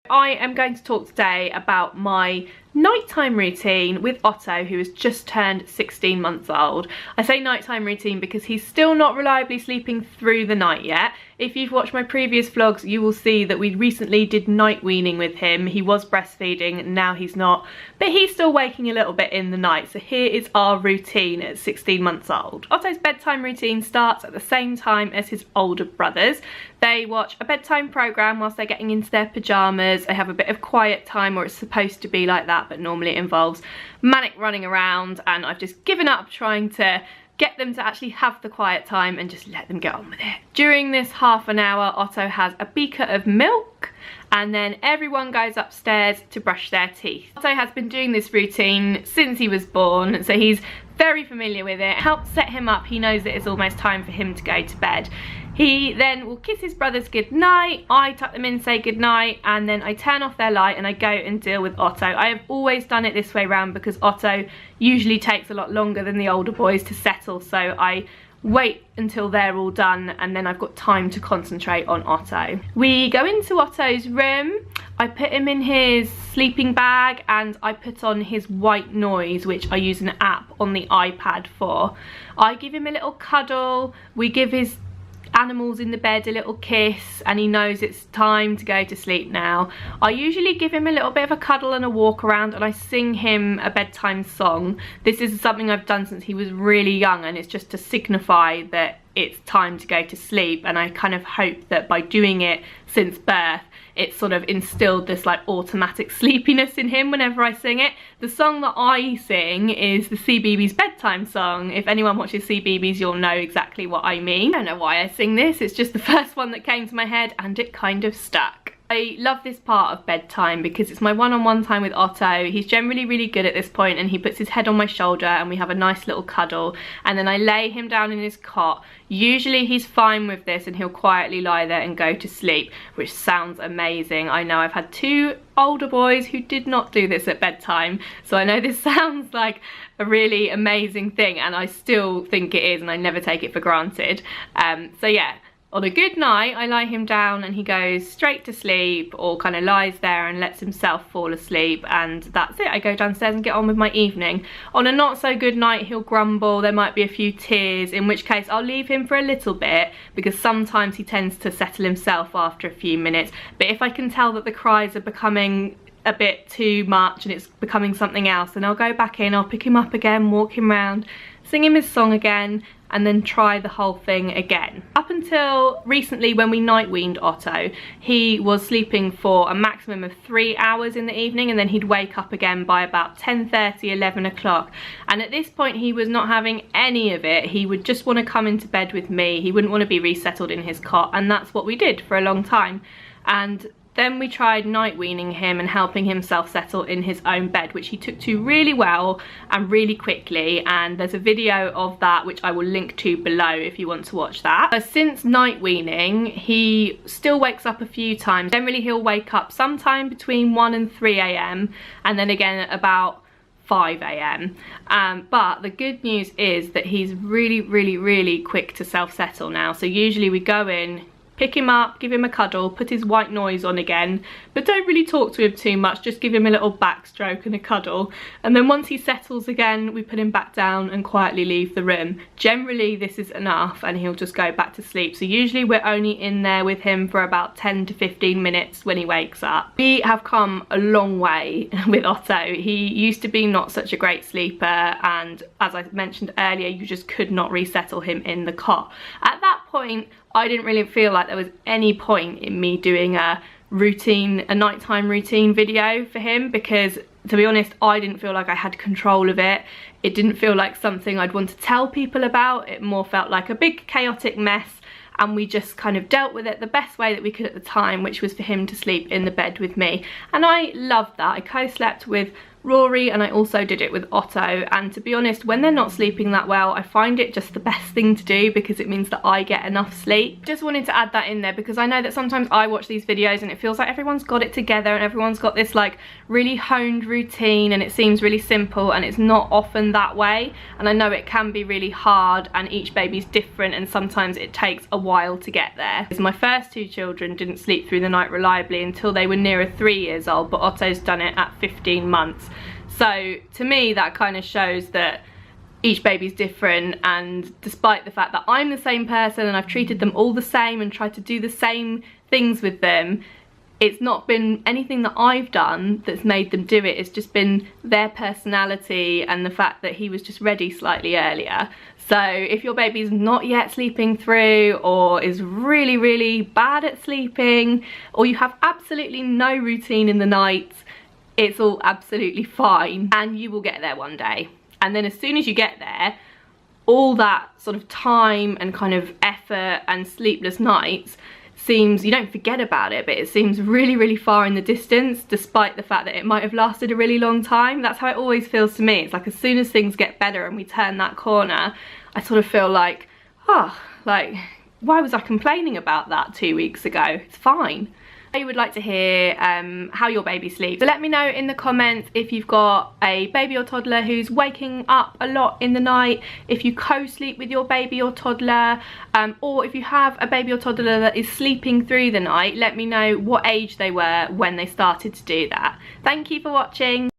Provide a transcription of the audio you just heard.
I am going to talk today about my nighttime routine with Otto, who has just turned 16 months old. I say nighttime routine because he's still not reliably sleeping through the night yet. If you've watched my previous vlogs, you will see that we recently did night weaning with him. He was breastfeeding, now he's not, but he's still waking a little bit in the night. So here is our routine at 16 months old. Otto's bedtime routine starts at the same time as his older brothers. They watch a bedtime program whilst they're getting into their pajamas. They have a bit of quiet time, or it's supposed to be like that, but normally it involves manic running around, and I've just given up trying to get them to actually have the quiet time and just let them get on with it. During this half an hour, Otto has a beaker of milk, and then everyone goes upstairs to brush their teeth. Otto has been doing this routine since he was born, so he's very familiar with it. It helps set him up. He knows that it's almost time for him to go to bed. He then will kiss his brothers goodnight, I tuck them in, say goodnight, and then I turn off their light and I go and deal with Otto. I have always done it this way round because Otto usually takes a lot longer than the older boys to settle, so I wait until they're all done and then I've got time to concentrate on Otto. We go into Otto's room. I put him in his sleeping bag and I put on his white noise, which I use an app on the iPad for. I give him a little cuddle. We give his animals in the bed a little kiss, and he knows it's time to go to sleep now. I usually give him a little bit of a cuddle and a walk around, and I sing him a bedtime song. This is something I've done since he was really young, and it's just to signify that it's time to go to sleep, and I kind of hope that by doing it since birth it sort of instilled this like automatic sleepiness in him whenever I sing it. The song that I sing is the Cbeebies bedtime song. If anyone watches Cbeebies, you'll know exactly what I mean. I don't know why I sing this, it's just the first one that came to my head and it kind of stuck. I love this part of bedtime because it's my one-on-one time with Otto. He's generally really good at this point, and he puts his head on my shoulder and we have a nice little cuddle, and then I lay him down in his cot. Usually he's fine with this and he'll quietly lie there and go to sleep, which sounds amazing. I know I've had two older boys who did not do this at bedtime, so I know this sounds like a really amazing thing, and I still think it is, and I never take it for granted. So yeah. On a good night, I lie him down and he goes straight to sleep, or kind of lies there and lets himself fall asleep, and that's it. I go downstairs and get on with my evening. On a not so good night, he'll grumble, there might be a few tears, in which case I'll leave him for a little bit because sometimes he tends to settle himself after a few minutes. But if I can tell that the cries are becoming a bit too much and it's becoming something else, then I'll go back in, I'll pick him up again, walk him around, sing him his song again, and then try the whole thing again. Up until recently, when we night weaned Otto, he was sleeping for a maximum of 3 hours in the evening, and then he'd wake up again by about 10:30, 11 o'clock. And at this point he was not having any of it. He would just want to come into bed with me. He wouldn't want to be resettled in his cot, and that's what we did for a long time. And then we tried night weaning him and helping him self-settle in his own bed, which he took to really well and really quickly, and there's a video of that which I will link to below if you want to watch that. Since night weaning, he still wakes up a few times. Generally he'll wake up sometime between 1 and 3 a.m. and then again at about 5 a.m. But the good news is that he's really quick to self-settle now. So usually we go in, pick him up, give him a cuddle, put his white noise on again, but don't really talk to him too much, just give him a little backstroke and a cuddle. And then once he settles again, we put him back down and quietly leave the room. Generally this is enough and he'll just go back to sleep. So usually we're only in there with him for about 10 to 15 minutes when he wakes up. We have come a long way with Otto. He used to be not such a great sleeper, and as I mentioned earlier, you just could not resettle him in the cot. At that point, I didn't really feel like there was any point in me doing a nighttime routine video for him, because to be honest, I didn't feel like I had control of it. It didn't feel like something I'd want to tell people about. It more felt like a big chaotic mess, and we just kind of dealt with it the best way that we could at the time, which was for him to sleep in the bed with me. And I loved that. I co-slept with Rory, and I also did it with Otto. And to be honest, when they're not sleeping that well, I find it just the best thing to do because it means that I get enough sleep. Just wanted to add that in there because I know that sometimes I watch these videos and it feels like everyone's got it together and everyone's got this like really honed routine and it seems really simple, and it's not often that way. And I know it can be really hard and each baby's different and sometimes it takes a while to get there. My first two children didn't sleep through the night reliably until they were nearer 3 years old, but Otto's done it at 15 months. So to me that kind of shows that each baby's different, and despite the fact that I'm the same person and I've treated them all the same and tried to do the same things with them, it's not been anything that I've done that's made them do it. It's just been their personality and the fact that he was just ready slightly earlier. So if your baby's not yet sleeping through, or is really, really bad at sleeping, or you have absolutely no routine in the night, it's all absolutely fine and you will get there one day. And then as soon as you get there, all that sort of time and kind of effort and sleepless nights seems, you don't forget about it, but it seems really, really far in the distance, despite the fact that it might have lasted a really long time. That's how it always feels to me. It's like as soon as things get better and we turn that corner, I sort of feel like, oh, like, why was I complaining about that 2 weeks ago? It's fine. I would like to hear how your baby sleeps. So let me know in the comments if you've got a baby or toddler who's waking up a lot in the night, if you co-sleep with your baby or toddler, or if you have a baby or toddler that is sleeping through the night, let me know what age they were when they started to do that. Thank you for watching.